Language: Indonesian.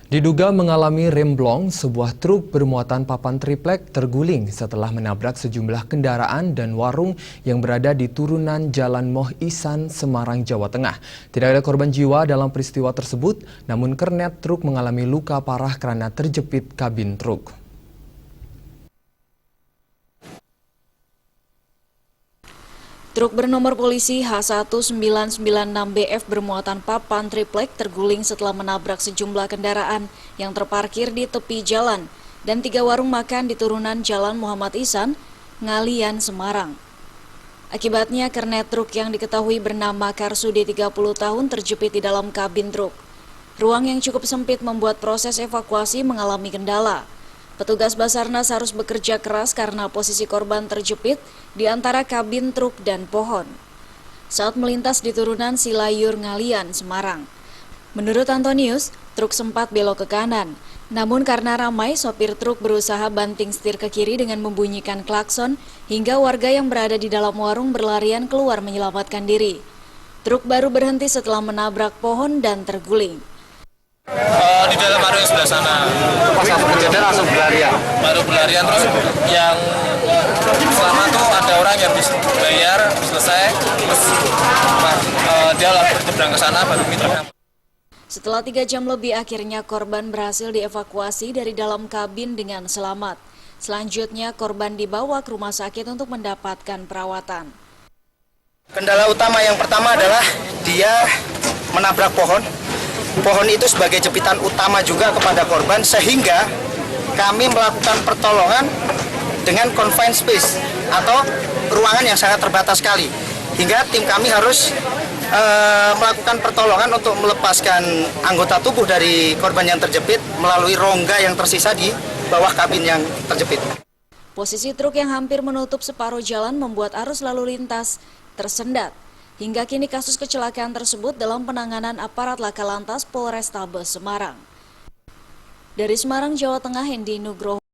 Diduga mengalami remblong, sebuah truk bermuatan papan triplek terguling setelah menabrak sejumlah kendaraan dan warung yang berada di turunan Jalan Moh Ihsan, Semarang, Jawa Tengah. Tidak ada korban jiwa dalam peristiwa tersebut, namun kernet truk mengalami luka parah karena terjepit kabin truk. Truk bernomor polisi H1996BF bermuatan papan triplek terguling setelah menabrak sejumlah kendaraan yang terparkir di tepi jalan dan 3 warung makan di turunan Jalan Muhammad Ihsan, Ngalian, Semarang. Akibatnya kernet truk yang diketahui bernama Karsudi 30 tahun terjepit di dalam kabin truk. Ruang yang cukup sempit membuat proses evakuasi mengalami kendala. Petugas Basarnas harus bekerja keras karena posisi korban terjepit di antara kabin truk dan pohon saat melintas di turunan Silayur Ngalian, Semarang. Menurut Antonius, truk sempat belok ke kanan. Namun karena ramai, sopir truk berusaha banting setir ke kiri dengan membunyikan klakson hingga warga yang berada di dalam warung berlarian keluar menyelamatkan diri. Truk baru berhenti setelah menabrak pohon dan terguling. Di dalam warung yang sebelah sana. Pas kejadian langsung berlarian? Baru berlarian, terus yang selama tuh ada orang yang bisa bayar, selesai, terus dia langsung nyebrang ke sana, baru mitra. Setelah 3 jam lebih, akhirnya korban berhasil dievakuasi dari dalam kabin dengan selamat. Selanjutnya, korban dibawa ke rumah sakit untuk mendapatkan perawatan. Kendala utama yang pertama adalah dia menabrak pohon. Pohon itu sebagai jepitan utama juga kepada korban, sehingga kami melakukan pertolongan dengan confined space atau ruangan yang sangat terbatas sekali. Hingga tim kami harus melakukan pertolongan untuk melepaskan anggota tubuh dari korban yang terjepit melalui rongga yang tersisa di bawah kabin yang terjepit. Posisi truk yang hampir menutup separuh jalan membuat arus lalu lintas tersendat. Hingga kini kasus kecelakaan tersebut dalam penanganan aparat Laka Lantas Polrestabes Semarang. Dari Semarang, Jawa Tengah, Hendi Nugroho.